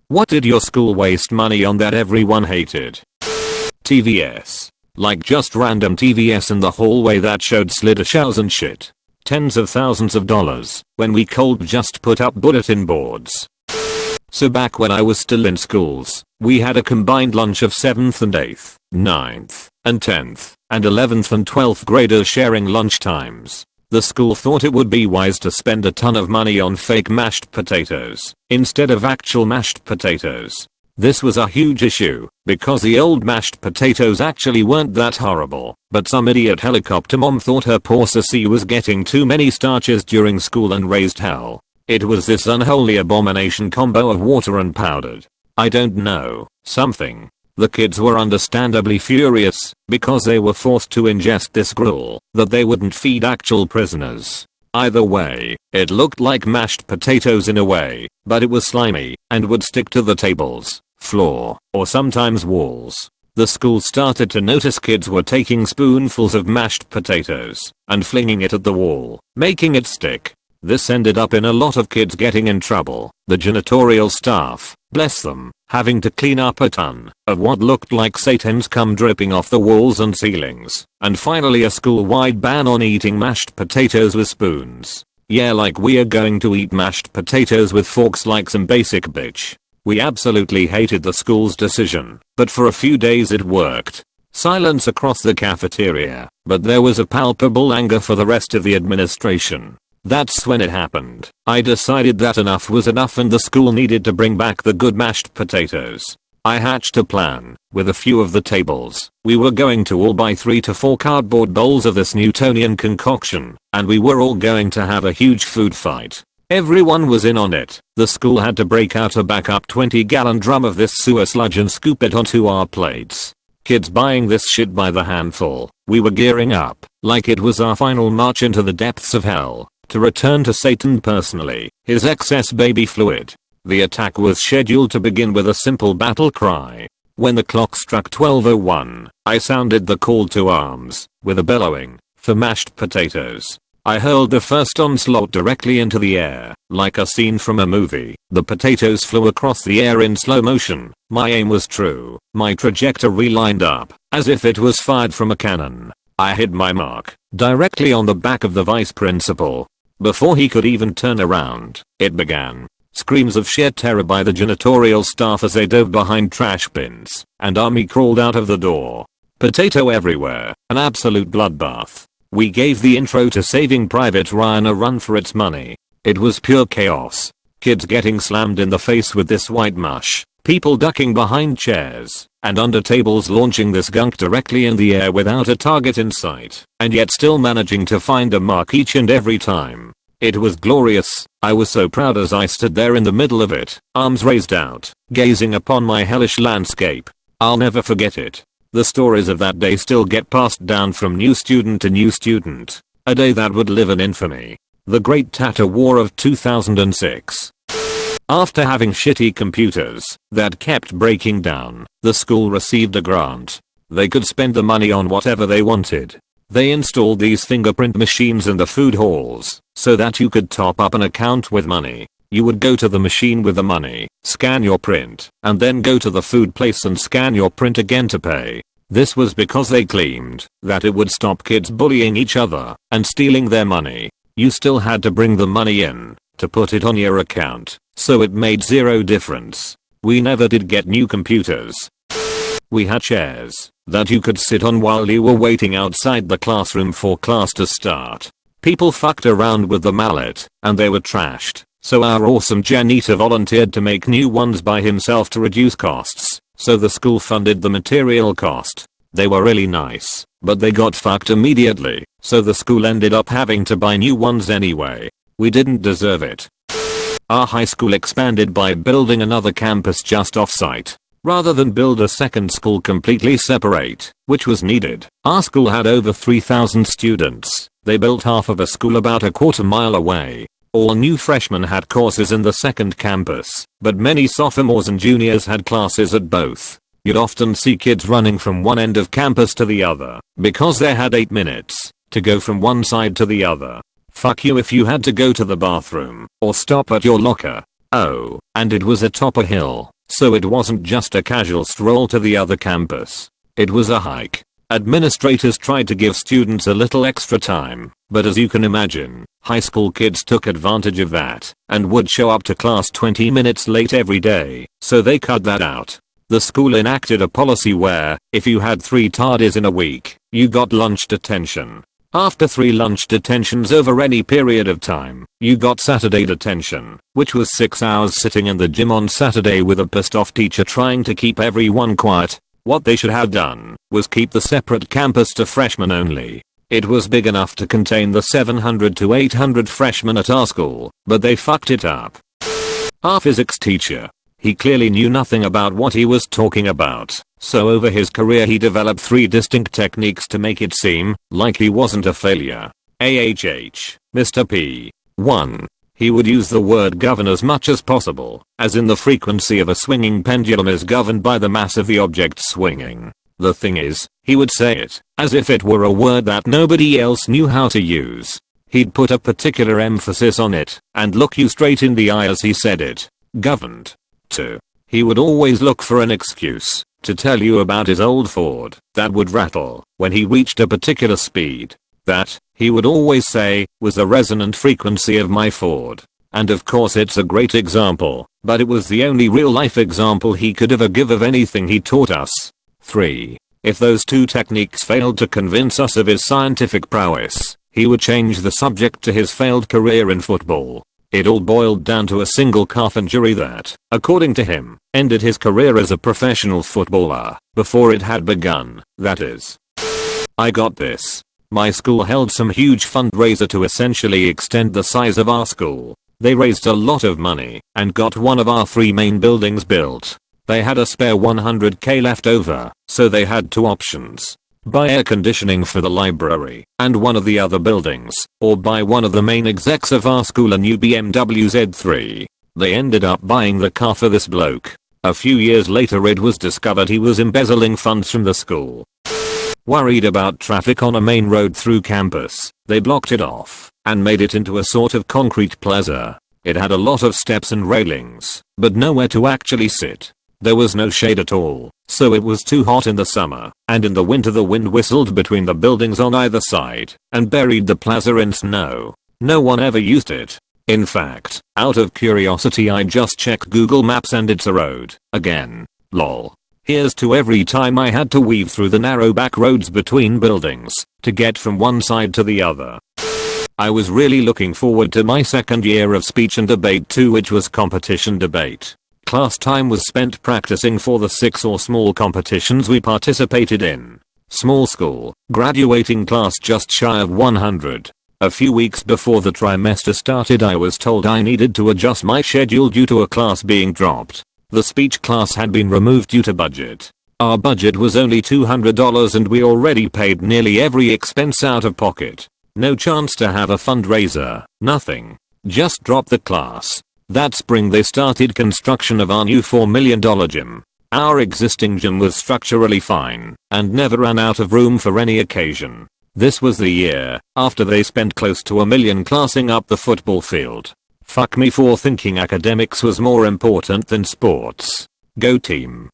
What did your school waste money on that everyone hated? TVS. Like just random TVS in the hallway that showed slider shells and shit. Tens of thousands of dollars when we could just put up bulletin boards. So back when I was still in schools, we had a combined lunch of 7th and 8th, 9th, and 10th, and 11th and 12th graders sharing lunch times. The school thought it would be wise to spend a ton of money on fake mashed potatoes instead of actual mashed potatoes. This was a huge issue because the old mashed potatoes actually weren't that horrible, but some idiot helicopter mom thought her poor sissy was getting too many starches during school and raised hell. It was this unholy abomination combo of water and powdered, I don't know, something. The kids were understandably furious because they were forced to ingest this gruel that they wouldn't feed actual prisoners. Either way, it looked like mashed potatoes in a way, but it was slimy and would stick to the tables, floor, or sometimes walls. The school started to notice kids were taking spoonfuls of mashed potatoes and flinging it at the wall, making it stick. This ended up in a lot of kids getting in trouble, the janitorial staff, bless them, having to clean up a ton of what looked like Satan's cum dripping off the walls and ceilings, and finally a school-wide ban on eating mashed potatoes with spoons. Yeah, like we're going to eat mashed potatoes with forks like some basic bitch. We absolutely hated the school's decision, but for a few days it worked. Silence across the cafeteria, but there was a palpable anger for the rest of the administration. That's when it happened. I decided that enough was enough and the school needed to bring back the good mashed potatoes. I hatched a plan. With a few of the tables, we were going to all buy 3 to 4 cardboard bowls of this Newtonian concoction, and we were all going to have a huge food fight. Everyone was in on it. The school had to break out a backup 20-gallon drum of this sewer sludge and scoop it onto our plates. Kids buying this shit by the handful. We were gearing up, like it was our final march into the depths of hell, to return to Satan personally, his excess baby fluid. The attack was scheduled to begin with a simple battle cry. When the clock struck 12:01, I sounded the call to arms, with a bellowing, for mashed potatoes. I hurled the first onslaught directly into the air, like a scene from a movie. The potatoes flew across the air in slow motion. My aim was true. My trajectory lined up, as if it was fired from a cannon. I hit my mark, directly on the back of the vice principal. Before he could even turn around, it began. Screams of sheer terror by the janitorial staff as they dove behind trash bins, and Army crawled out of the door. Potato everywhere, an absolute bloodbath. We gave the intro to Saving Private Ryan a run for its money. It was pure chaos. Kids getting slammed in the face with this white mush, people ducking behind chairs, and under tables launching this gunk directly in the air without a target in sight, and yet still managing to find a mark each and every time. It was glorious. I was so proud as I stood there in the middle of it, arms raised out, gazing upon my hellish landscape. I'll never forget it. The stories of that day still get passed down from new student to new student. A day that would live in infamy. The Great Tattoo War of 2006. After having shitty computers that kept breaking down, the school received a grant. They could spend the money on whatever they wanted. They installed these fingerprint machines in the food halls so that you could top up an account with money. You would go to the machine with the money, scan your print, and then go to the food place and scan your print again to pay. This was because they claimed that it would stop kids bullying each other and stealing their money. You still had to bring the money in to put it on your account, so it made zero difference. We never did get new computers. We had chairs that you could sit on while you were waiting outside the classroom for class to start. People fucked around with the mallet, and they were trashed, so our awesome janitor volunteered to make new ones by himself to reduce costs, so the school funded the material cost. They were really nice, but they got fucked immediately, so the school ended up having to buy new ones anyway. We didn't deserve it. Our high school expanded by building another campus just off-site, rather than build a second school completely separate, which was needed. Our school had over 3,000 students. They built half of a school about a quarter mile away. All new freshmen had courses in the second campus, but many sophomores and juniors had classes at both. You'd often see kids running from one end of campus to the other, because they had 8 minutes to go from one side to the other. Fuck you if you had to go to the bathroom, or stop at your locker. Oh, and it was atop a hill, so it wasn't just a casual stroll to the other campus. It was a hike. Administrators tried to give students a little extra time, but as you can imagine, high school kids took advantage of that and would show up to class 20 minutes late every day, so they cut that out. The school enacted a policy where, if you had 3 tardies in a week, you got lunch detention. After 3 lunch detentions over any period of time, you got Saturday detention, which was 6 hours sitting in the gym on Saturday with a pissed off teacher trying to keep everyone quiet. What they should have done was keep the separate campus to freshmen only. It was big enough to contain the 700 to 800 freshmen at our school, but they fucked it up. Our physics teacher. He clearly knew nothing about what he was talking about, so over his career he developed 3 distinct techniques to make it seem like he wasn't a failure. Mr. P. 1. He would use the word govern as much as possible, as in the frequency of a swinging pendulum is governed by the mass of the object swinging. The thing is, he would say it as if it were a word that nobody else knew how to use. He'd put a particular emphasis on it and look you straight in the eye as he said it. Governed. 2. He would always look for an excuse to tell you about his old Ford that would rattle when he reached a particular speed. That, he would always say, was the resonant frequency of my Ford. And of course it's a great example, but it was the only real life example he could ever give of anything he taught us. 3. If those 2 techniques failed to convince us of his scientific prowess, he would change the subject to his failed career in football. It all boiled down to a single calf injury that, according to him, ended his career as a professional footballer before it had begun, that is. I got this. My school held some huge fundraiser to essentially extend the size of our school. They raised a lot of money and got one of our 3 main buildings built. They had a spare $100K left over, so they had 2 options. Buy air conditioning for the library and one of the other buildings, or buy one of the main execs of our school a new BMW Z3. They ended up buying the car for this bloke. A few years later it was discovered he was embezzling funds from the school. Worried about traffic on a main road through campus, they blocked it off and made it into a sort of concrete plaza. It had a lot of steps and railings, but nowhere to actually sit. There was no shade at all, so it was too hot in the summer, and in the winter the wind whistled between the buildings on either side and buried the plaza in snow. No one ever used it. In fact, out of curiosity I just checked Google Maps and it's a road, again. Lol. Here's to every time I had to weave through the narrow back roads between buildings to get from one side to the other. I was really looking forward to my second year of speech and debate too, which was competition debate. Class time was spent practicing for the 6 or small competitions we participated in. Small school, graduating class just shy of 100. A few weeks before the trimester started I was told I needed to adjust my schedule due to a class being dropped. The speech class had been removed due to budget. Our budget was only $200 and we already paid nearly every expense out of pocket. No chance to have a fundraiser, nothing. Just drop the class. That spring they started construction of our new $4 million gym. Our existing gym was structurally fine and never ran out of room for any occasion. This was the year after they spent close to $1 million classing up the football field. Fuck me for thinking academics was more important than sports. Go team.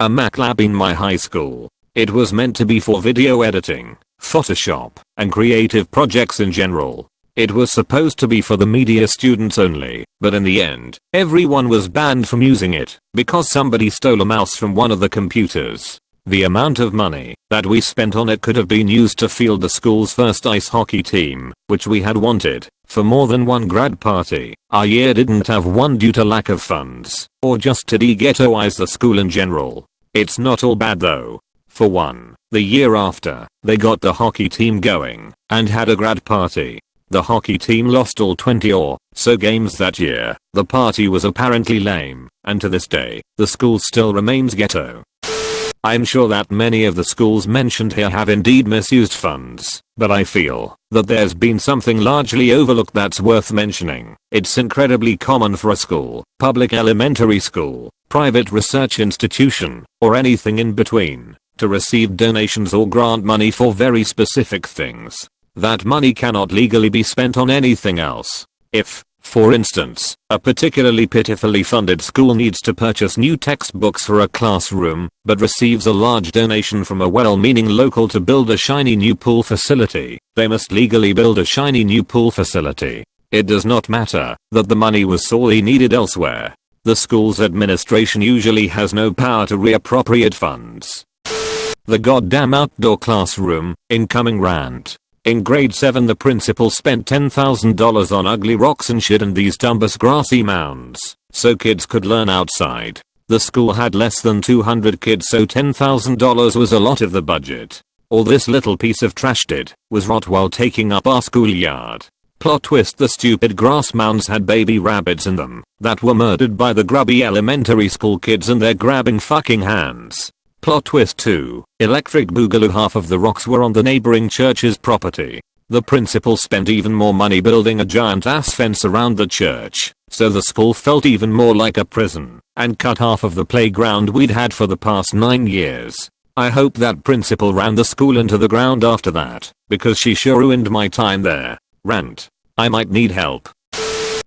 A Mac lab in my high school. It was meant to be for video editing, Photoshop, and creative projects in general. It was supposed to be for the media students only, but in the end, everyone was banned from using it because somebody stole a mouse from one of the computers. The amount of money that we spent on it could have been used to field the school's first ice hockey team, which we had wanted for more than one grad party. Our year didn't have one due to lack of funds, or just to de-ghettoize the school in general. It's not all bad though. For one, the year after, they got the hockey team going and had a grad party. The hockey team lost all 20 or so games that year. The party was apparently lame, and to this day, the school still remains ghetto. I'm sure that many of the schools mentioned here have indeed misused funds, but I feel that there's been something largely overlooked that's worth mentioning. It's incredibly common for a school, public elementary school, private research institution, or anything in between, to receive donations or grant money for very specific things. That money cannot legally be spent on anything else. If, For instance, a particularly pitifully funded school needs to purchase new textbooks for a classroom, but receives a large donation from a well-meaning local to build a shiny new pool facility. They must legally build a shiny new pool facility. It does not matter that the money was sorely needed elsewhere. The school's administration usually has no power to reappropriate funds. The goddamn outdoor classroom. Incoming rant. In grade 7 the principal spent $10,000 on ugly rocks and shit and these dumbass grassy mounds, so kids could learn outside. The school had less than 200 kids, so $10,000 was a lot of the budget. All this little piece of trash did was rot while taking up our schoolyard. Plot twist: the stupid grass mounds had baby rabbits in them that were murdered by the grubby elementary school kids and their grabbing fucking hands. Plot twist 2. Electric boogaloo: half of the rocks were on the neighboring church's property. The principal spent even more money building a giant ass fence around the church, so the school felt even more like a prison, and cut half of the playground we'd had for the past 9 years. I hope that principal ran the school into the ground after that, because she sure ruined my time there. Rant. I might need help.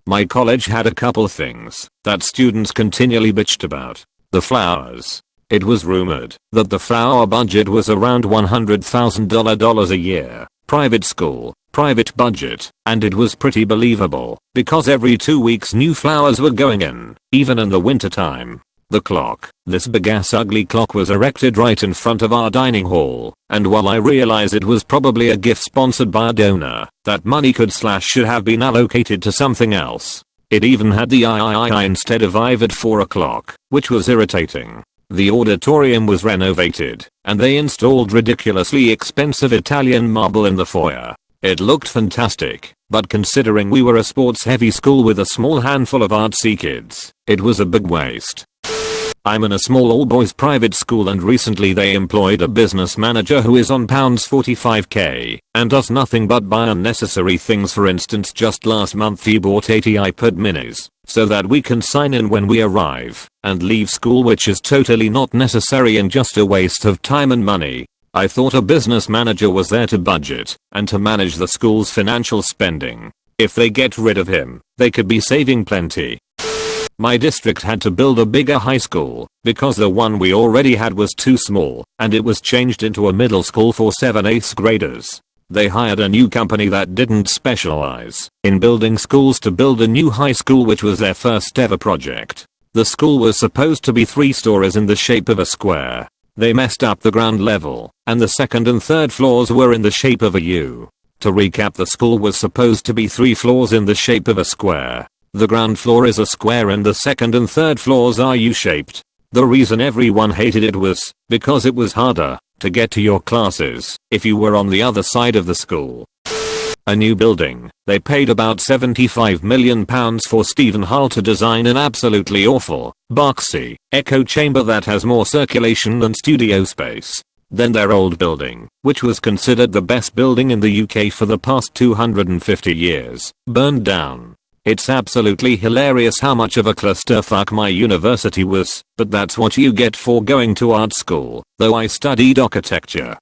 My college had a couple things that students continually bitched about. The flowers. It was rumored that the flower budget was around $100,000 a year. Private school, private budget, and it was pretty believable because every 2 weeks new flowers were going in, even in the winter time. The clock. This big ass ugly clock was erected right in front of our dining hall, and while I realize it was probably a gift sponsored by a donor, that money should have been allocated to something else. It even had the III instead of IV at 4 o'clock, which was irritating. The auditorium was renovated, and they installed ridiculously expensive Italian marble in the foyer. It looked fantastic, but considering we were a sports-heavy school with a small handful of artsy kids, it was a big waste. I'm in a small all-boys private school, and recently they employed a business manager who is on £45k and does nothing but buy unnecessary things. For instance, just last month he bought 80 iPad minis so that we can sign in when we arrive and leave school, which is totally not necessary and just a waste of time and money. I thought a business manager was there to budget and to manage the school's financial spending. If they get rid of him, they could be saving plenty. My district had to build a bigger high school because the one we already had was too small, and it was changed into a middle school for 7/8 graders. They hired a new company that didn't specialize in building schools to build a new high school, which was their first ever project. The school was supposed to be 3 stories in the shape of a square. They messed up the ground level, and the second and third floors were in the shape of a U. To recap, the school was supposed to be 3 floors in the shape of a square. The ground floor is a square and the second and third floors are U-shaped. The reason everyone hated it was because it was harder to get to your classes if you were on the other side of the school. A new building. They paid about £75 million for Stephen Hull to design an absolutely awful, boxy echo chamber that has more circulation than studio space. Then their old building, which was considered the best building in the UK for the past 250 years, burned down. It's absolutely hilarious how much of a clusterfuck my university was, but that's what you get for going to art school, though I studied architecture.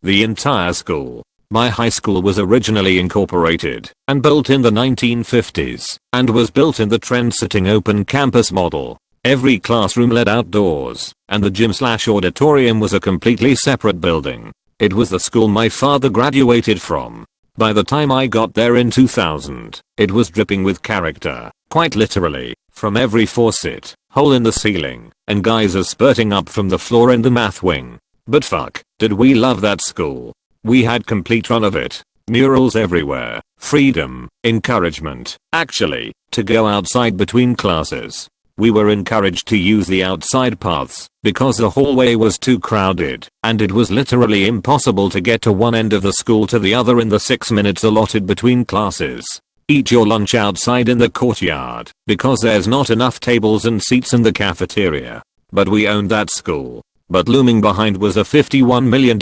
The entire school. My high school was originally incorporated and built in the 1950s and was built in the trend-setting open campus model. Every classroom led outdoors, and the gym/auditorium was a completely separate building. It was the school my father graduated from. By the time I got there in 2000, it was dripping with character, quite literally, from every faucet, hole in the ceiling, and geysers spurting up from the floor in the math wing. But fuck, did we love that school. We had complete run of it. Murals everywhere, freedom, encouragement, actually, to go outside between classes. We were encouraged to use the outside paths because the hallway was too crowded, and it was literally impossible to get to one end of the school to the other in the 6 minutes allotted between classes. Eat your lunch outside in the courtyard because there's not enough tables and seats in the cafeteria. But we owned that school. But looming behind was a $51 million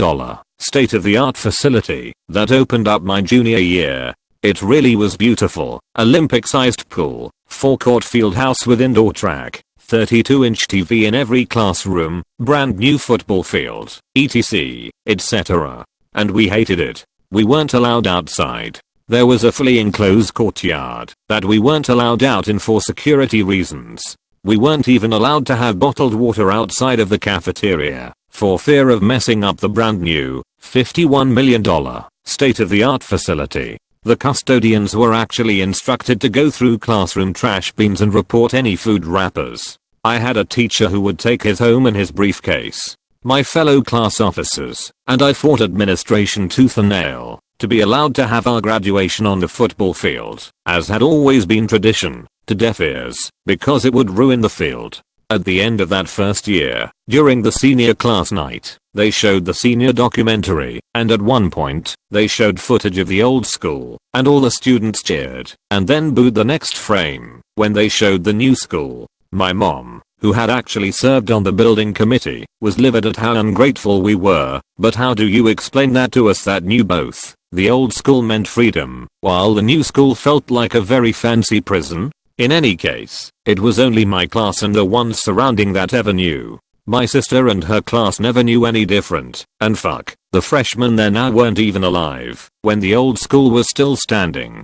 state-of-the-art facility that opened up my junior year. It really was beautiful. Olympic-sized pool, 4-court field house with indoor track, 32-inch TV in every classroom, brand new football field, etc., etc. And we hated it. We weren't allowed outside. There was a fully enclosed courtyard that we weren't allowed out in for security reasons. We weren't even allowed to have bottled water outside of the cafeteria for fear of messing up the brand new $51 million state-of-the-art facility. The custodians were actually instructed to go through classroom trash bins and report any food wrappers. I had a teacher who would take his home in his briefcase. My fellow class officers and I fought administration tooth and nail to be allowed to have our graduation on the football field, as had always been tradition, to deaf ears, because it would ruin the field. At the end of that first year, during the senior class night, they showed the senior documentary, and at one point, they showed footage of the old school, and all the students cheered, and then booed the next frame, when they showed the new school. My mom, who had actually served on the building committee, was livid at how ungrateful we were, but how do you explain that to us that knew both? The old school meant freedom, while the new school felt like a very fancy prison? In any case, it was only my class and the ones surrounding that ever knew. My sister and her class never knew any different, and fuck, the freshmen there now weren't even alive when the old school was still standing.